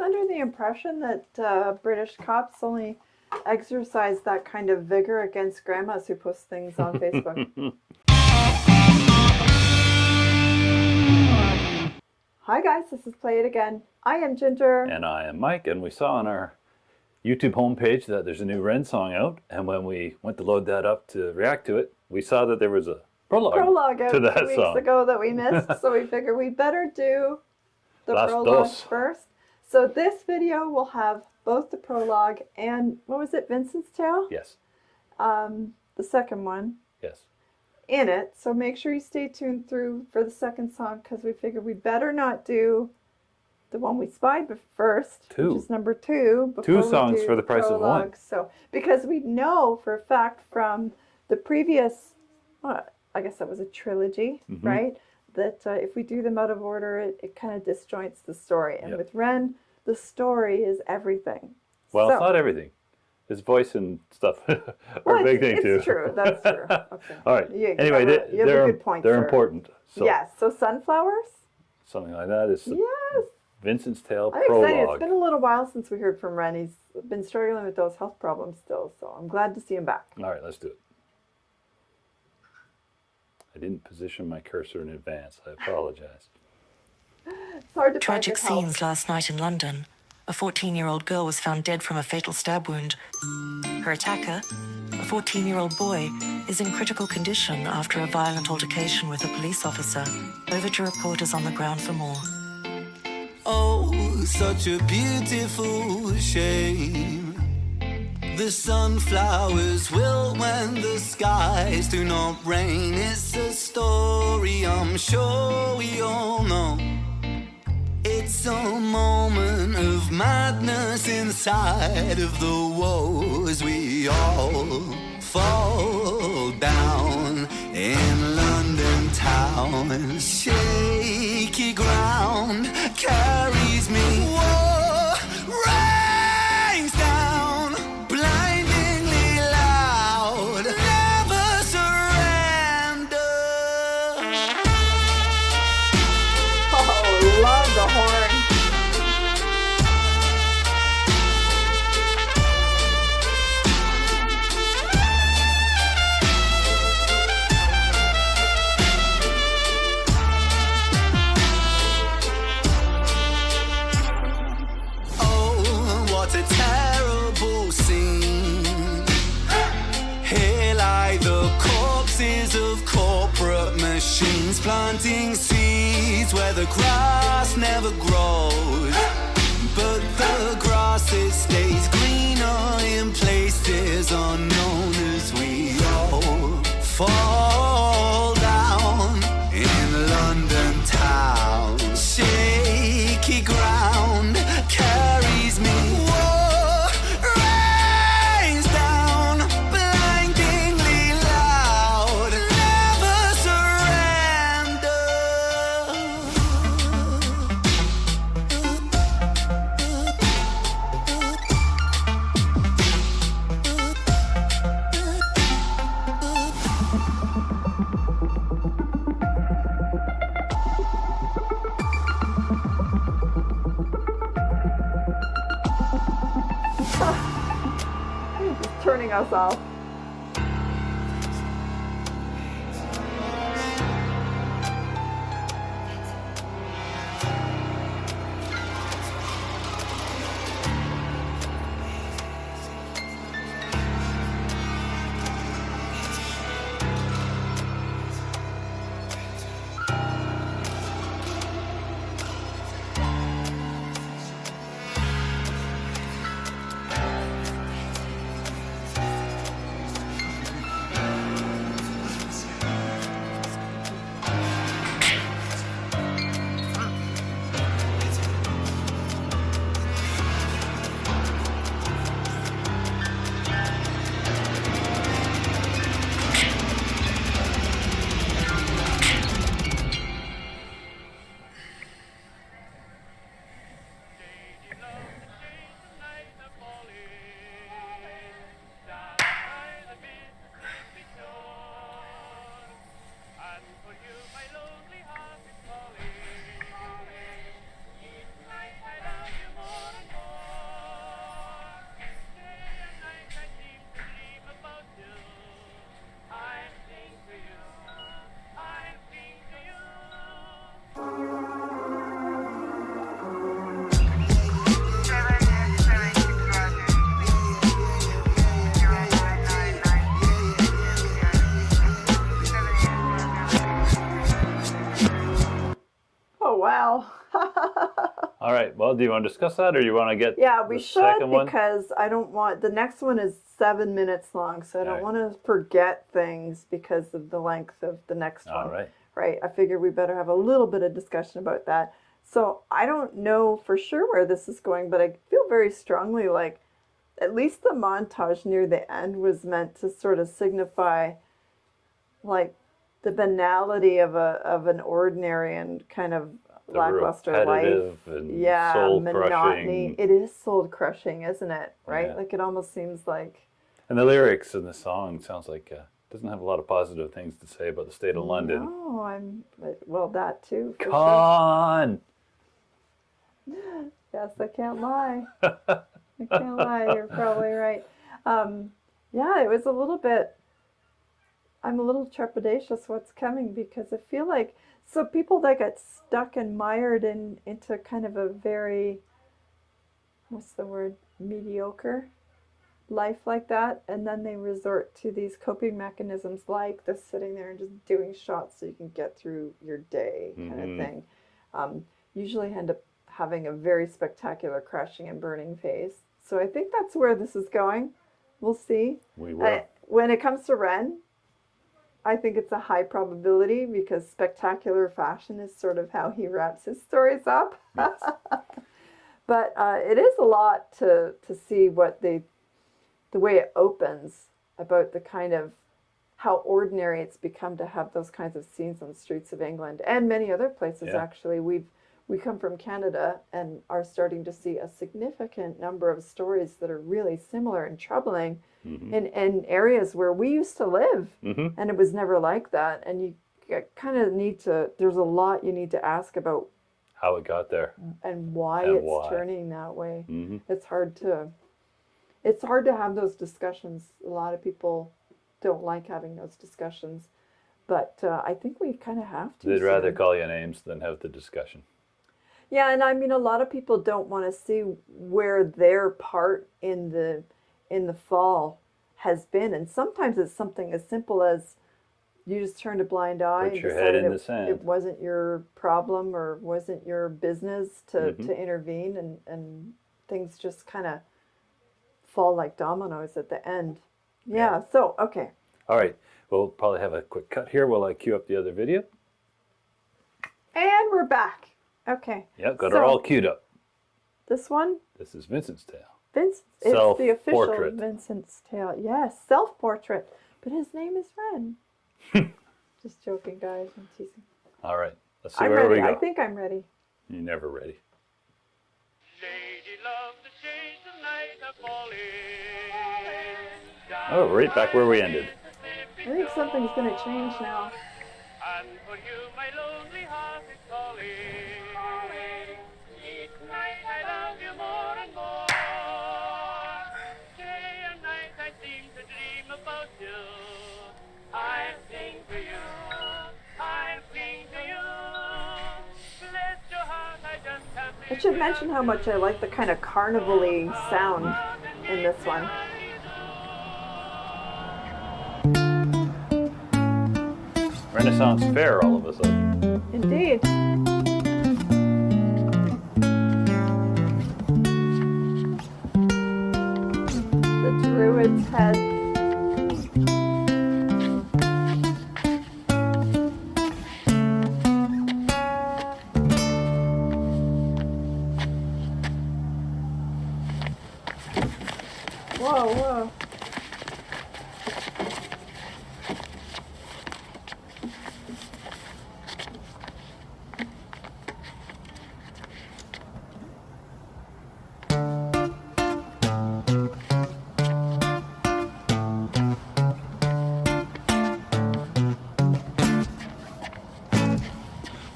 under the impression that British cops only exercise that kind of vigor against grandmas who post things on Facebook. Hi guys, this is Play It Again. I am Ginger. And I am Mike, and we saw on our YouTube homepage that there's a new REN song out, and when we went to load that up to react to it, we saw that there was a prologue out to that 2 weeks ago that we missed, so we figured we better do the prologue first. So this video will have both the prologue and, what was it, Vincent's Tale? Yes. The second one. Yes. In it, so make sure you stay tuned through for the second song, because we figured we better not do the one we spied first, which is number 2. Two songs for the price of one. So, because we know for a fact from the previous, I guess that was a trilogy, right? That if we do them out of order, it kind of disjoints the story. And with REN, the story is everything. Well, it's not everything. His voice and stuff are a big thing too. It's true. That's true. Okay. All right. Anyway, you have a good point. They're important. So yes. So sunflowers. Something like that is Vincent's Tale I'm prologue. excited. It's been a little while since we heard from Ren. He's been struggling with those health problems still, so I'm glad to see him back. All right, let's do it. I didn't position my cursor in advance. I apologize. It's hard to Tragic scenes last night in London. A 14-year-old girl was found dead from a fatal stab wound. Her attacker, a 14-year-old boy, is in critical condition after a violent altercation with a police officer. Over to reporters on the ground for more. Oh, such a beautiful shame. The sunflowers will when the skies do not rain. It's a story I'm sure we all know. It's a moment of madness inside of the woes. We all fall down in London town. Shaky ground carries me. Whoa, rains down, blindingly loud. Never surrender. Oh, love the horn. What a terrible scene. Here lie the corpses of corporate machines, planting seeds where the grass never grows. But the grass, it stays greener in places unknown as we all fall down in London town. Shaky ground carries me. Whoa, rains down, blindingly loud. Never surrender. Just turning us off. right. Well, do you want to discuss that, or you want to get Yeah, we the should, second one? because I don't want, the next one is 7 minutes long, so I don't Alright. want to forget things because of the length of the next one. All right. Right, I figure we better have a little bit of discussion about that. So I don't know for sure where this is going, but I feel very strongly like at least the montage near the end was meant to sort of signify like the banality of an ordinary and kind of The lackluster life. repetitive and Yeah, soul monotony. crushing. It is soul crushing, isn't it? Right? Yeah. Like it almost seems like And the lyrics in the song sounds like doesn't have a lot of positive things to say about the state of London. no, well that too. For sure. Con! Yes, I can't lie. I can't lie. You're probably right. Yeah, it was a little bit. I'm a little trepidatious what's coming because I feel like people that get stuck and mired into kind of a very, what's the word, mediocre life like that, and then they resort to these coping mechanisms like this, sitting there and just doing shots so you can get through your day kind of thing. Usually end up having a very spectacular crashing and burning phase. So I think that's where this is going. We'll see. We will. When it comes to Ren, I think it's a high probability because spectacular fashion is sort of how he wraps his stories up. Yes. But it is a lot to see what the way it opens about the kind of how ordinary it's become to have those kinds of scenes on the streets of England and many other places. Yeah. Actually, we come from Canada and are starting to see a significant number of stories that are really similar and troubling in areas where we used to live, and it was never like that. And you kind of need to. There's a lot you need to ask about How it got there. and why And it's why. turning that way. It's hard to have those discussions. A lot of people don't like having those discussions, but I think we kind of have to. They'd rather soon. call you names than have the discussion. Yeah, and I mean, a lot of people don't want to see where their part in the fall has been, and sometimes it's something as simple as you just turned a blind eye Put and your head decided in the sand. it wasn't your problem or wasn't your business to intervene, and things just kind of fall like dominoes at the end. Yeah. So okay. All right. We'll probably have a quick cut here while I queue up the other video. And we're back. Okay. Yep, got So- her all queued up. This one, This is Vincent's Tale. It's the official Self-portrait. Vincent's Tale. Yes, self-portrait. But his name is Ren. Just joking, guys. I'm teasing. All right. Let's see I'm where ready. we go. I think I'm ready. You're never ready. Lady love to change the night of falling. Oh, right back where we ended. I think something's going to change now. And for you, my lonely heart is calling. Each night I love you more and more. Day and night I seem to dream about you. I sing to you. I sing to you. Bless your heart, I just can't I should mention how much I like the kind of carnival-y sound in this one. Renaissance fair all of a sudden. Indeed. The druid's head. Whoa, whoa.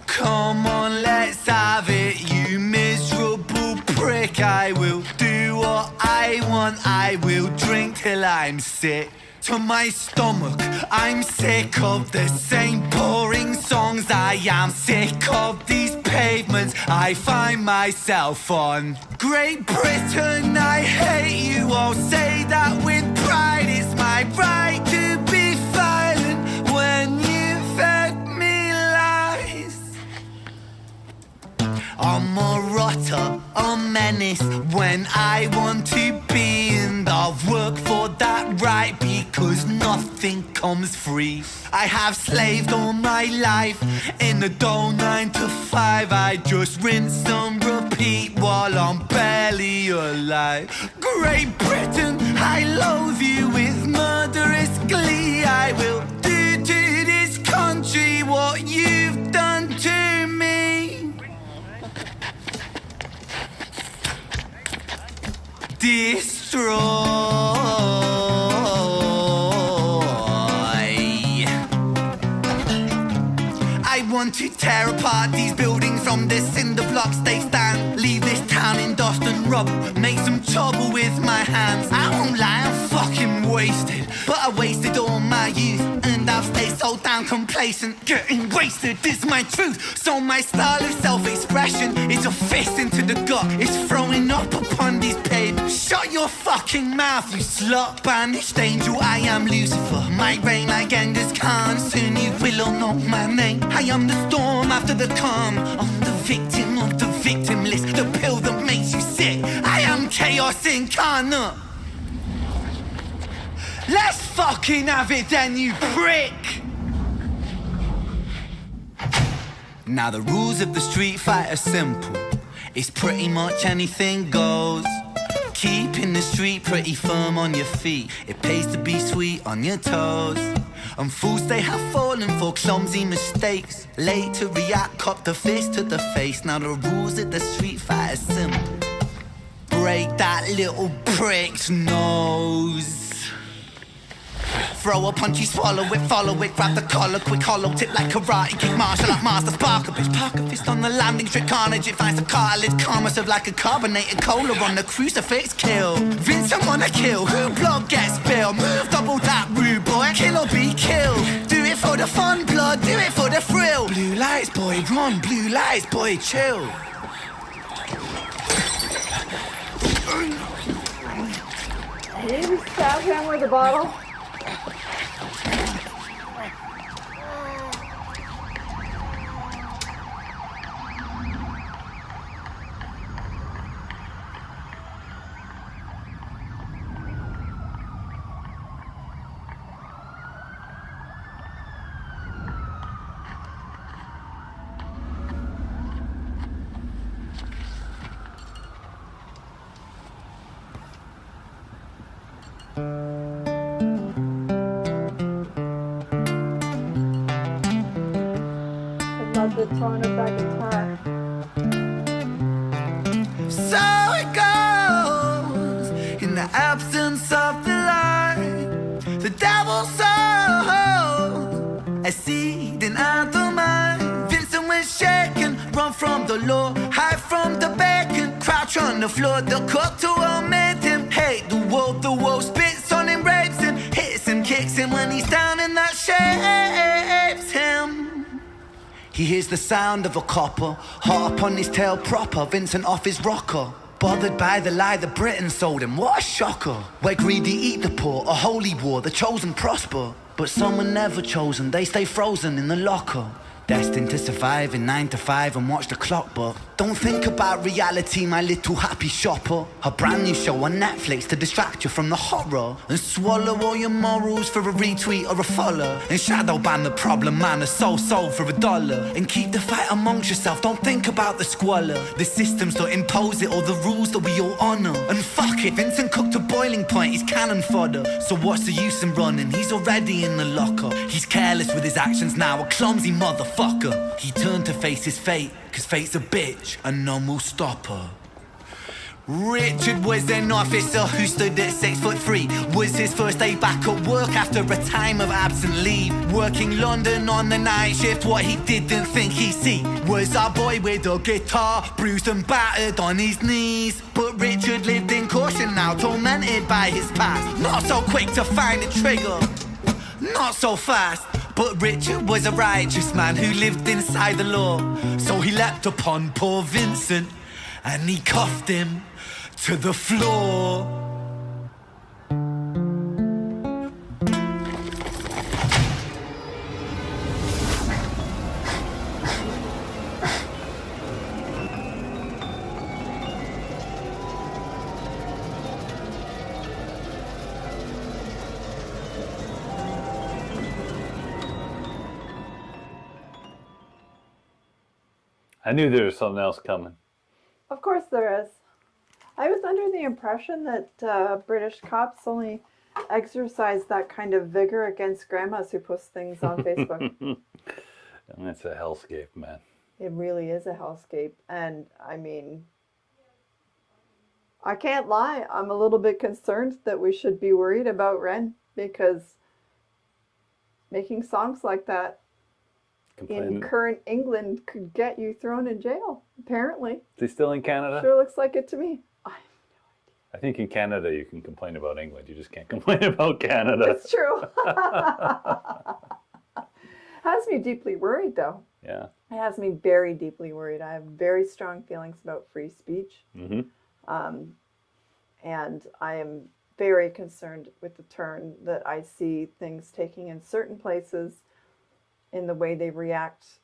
Come on, let's have it, you miserable prick. I will do what I want, I will drink till I'm sick to my stomach. I'm sick of the same boring songs. I am sick of these pavements I find myself on. Great Britain, I hate you. I'll say that with pride. It's my right to be violent when you fed me lies. I'm a rotter, menace when I want to be. And I've worked for that right because nothing comes free. I have slaved all my life in the dull 9 to 5. I just rinse and repeat while I'm barely alive. Great Britain, I loathe you with murderous glee. I will do to this country what you've done to me. Destroy. I want to tear apart these buildings from the cinder blocks they stand. Leave this town in dust and rubble, make some trouble with my hands. I won't lie, I'm fucking wasted, but I wasted all my youth, and I've stayed so damn complacent. Getting wasted is my truth, so my style of self-expression is a fist into the gut. It's throwing up upon these pages. Shut your fucking mouth, you slut. Banished angel, I am Lucifer. My reign like Genghis Khan, soon you will all know my name. I am the storm after the calm. I'm the victim of the victim list, the pill that makes you sick. I am chaos incarnate. Let's fucking have it then, you prick! Now the rules of the street fight are simple. It's pretty much anything goes. Keeping the street pretty firm on your feet. It pays to be sweet on your toes. And fools they have fallen for clumsy mistakes. Late to react, cop the fist to the face. Now the rules of the street fight are simple. Break that little prick's nose. Throw a punch, you swallow it, follow it, grab the collar, quick hollow tip like karate, kick martial art master, spark a bitch, park a fist on the landing strip, carnage, it finds the cartilage, karma serve like a carbonated cola on the crucifix, kill. Vincent wanna kill, who blood gets spilled, move double that rude boy, kill or be killed. Do it for the fun, blood, do it for the thrill. Blue lights, boy, run, blue lights, boy, chill. Maybe stab him with a bottle. The tone of that guitar. So it goes in the absence of the light. The devil sows a seed in the mind. Vincent was shaken, run from the law, hide from the bacon, crouch on the floor. The cook to omit him, hate the wolf spits on him, rapes him, hits him, kicks him when he's down, and that shapes him. He hears the sound of a copper, hot up on his tail proper, Vincent off his rocker. Bothered by the lie that Britain sold him, what a shocker. Where greedy eat the poor, a holy war, the chosen prosper. But some were never chosen, they stay frozen in the locker. Destined to survive in 9 to 5 and watch the clock, but don't think about reality, my little happy shopper. A brand new show on Netflix to distract you from the horror, and swallow all your morals for a retweet or a follow, and shadow ban the problem man, a soul for $1, and keep the fight amongst yourself, don't think about the squalor. The systems that impose it, or the rules that we all honour. And fuck it, Vincent cooked to boiling point, he's cannon fodder. So what's the use in running, he's already in the locker. He's careless with his actions now, a clumsy motherfucker. He turned to face his fate, cause fate's a bitch and none will stop her. Richard was an officer who stood at 6'3". Was his first day back at work after a time of absent leave. Working London on the night shift, what he didn't think he'd see was a boy with a guitar, bruised and battered on his knees. But Richard lived in caution now, tormented by his past. Not so quick to find a trigger, not so fast. But Richard was a righteous man who lived inside the law. So he leapt upon poor Vincent and he cuffed him to the floor. I knew there was something else coming. Of course there is. I was under the impression that British cops only exercise that kind of vigor against grandmas who post things on Facebook. And it's a hellscape, man. It really is a hellscape. And I mean, I can't lie. I'm a little bit concerned that we should be worried about REN because making songs like that in current England could get you thrown in jail, apparently. Is he still in Canada? Sure looks like it to me. I think in Canada you can complain about England. You just can't complain about Canada. It's true. Has me deeply worried, though. Yeah. It has me very deeply worried. I have very strong feelings about free speech. Mm-hmm. And I am very concerned with the turn that I see things taking in certain places in the way they react,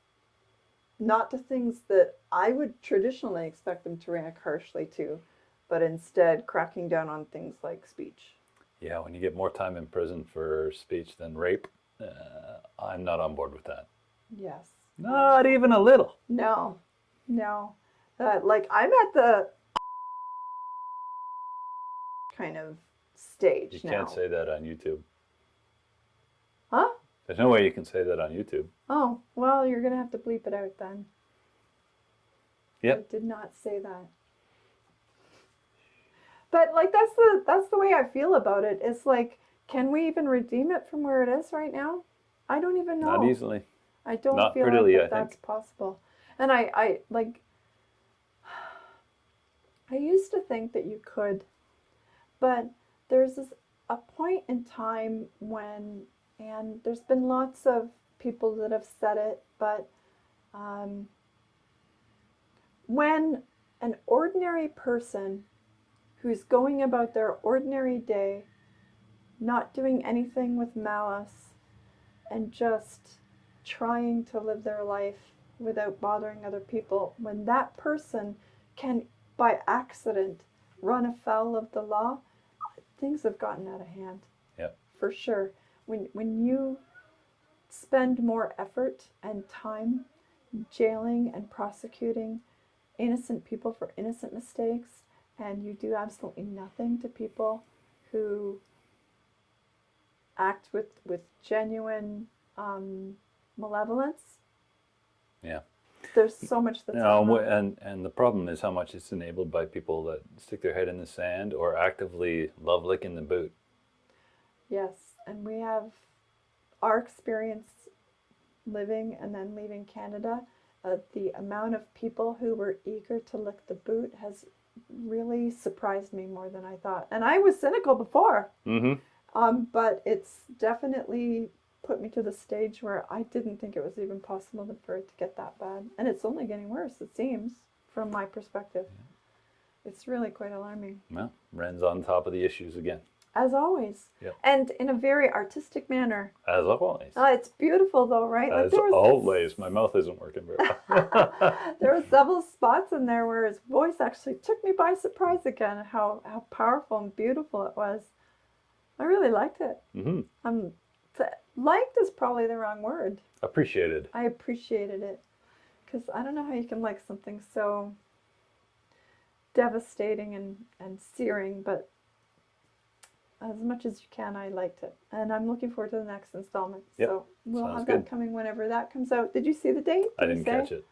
not to things that I would traditionally expect them to react harshly to, but instead cracking down on things like speech. Yeah, when you get more time in prison for speech than rape, I'm not on board with that. Yes. Not even a little. No. Like, I'm at the kind of stage You now. can't say that on YouTube. Huh? There's no way you can say that on YouTube. Oh, well, you're going to have to bleep it out then. Yep. I did not say that. But, like, that's the way I feel about it. It's like, can we even redeem it from where it is right now? I don't even know. Not easily. I don't Not feel prettily, like I that's think. possible. And I used to think that you could, but there's a point in time when, and there's been lots of people that have said it, but when an ordinary person who's going about their ordinary day, not doing anything with malice, and just trying to live their life without bothering other people, when that person can, by accident, run afoul of the law, things have gotten out of hand. Yep. For sure. When you spend more effort and time jailing and prosecuting innocent people for innocent mistakes, and you do absolutely nothing to people who act with genuine malevolence. Yeah. There's so much that's No, going on. and the problem is how much it's enabled by people that stick their head in the sand or actively love licking the boot. Yes, and we have our experience living and then leaving Canada. The amount of people who were eager to lick the boot has really surprised me more than I thought. And I was cynical before. Mm-hmm. But it's definitely put me to the stage where I didn't think it was even possible for it to get that bad. And it's only getting worse, it seems, from my perspective. Yeah. It's really quite alarming. Well, REN's on top of the issues again. As always. Yep. And in a very artistic manner. As always. It's beautiful though, right? As always. My mouth isn't working very well. There were several spots in there where his voice actually took me by surprise again, how powerful and beautiful it was. I really liked it. Mm-hmm. Liked is probably the wrong word. Appreciated. I appreciated it. Because I don't know how you can like something so devastating and searing, but as much as you can, I liked it. And I'm looking forward to the next installment. Yep. So we'll Sounds have good. that coming whenever that comes out. Did you see the date? I didn't catch it.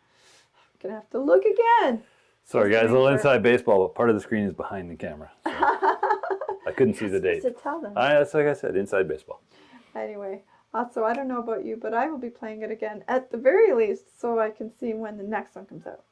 I'm going to have to look again. Sorry, Just guys. to A little make sure. inside baseball, but part of the screen is behind the camera. So I couldn't see the date. To tell them. That's like I said, inside baseball. Anyway, so I don't know about you, but I will be playing it again at the very least so I can see when the next one comes out.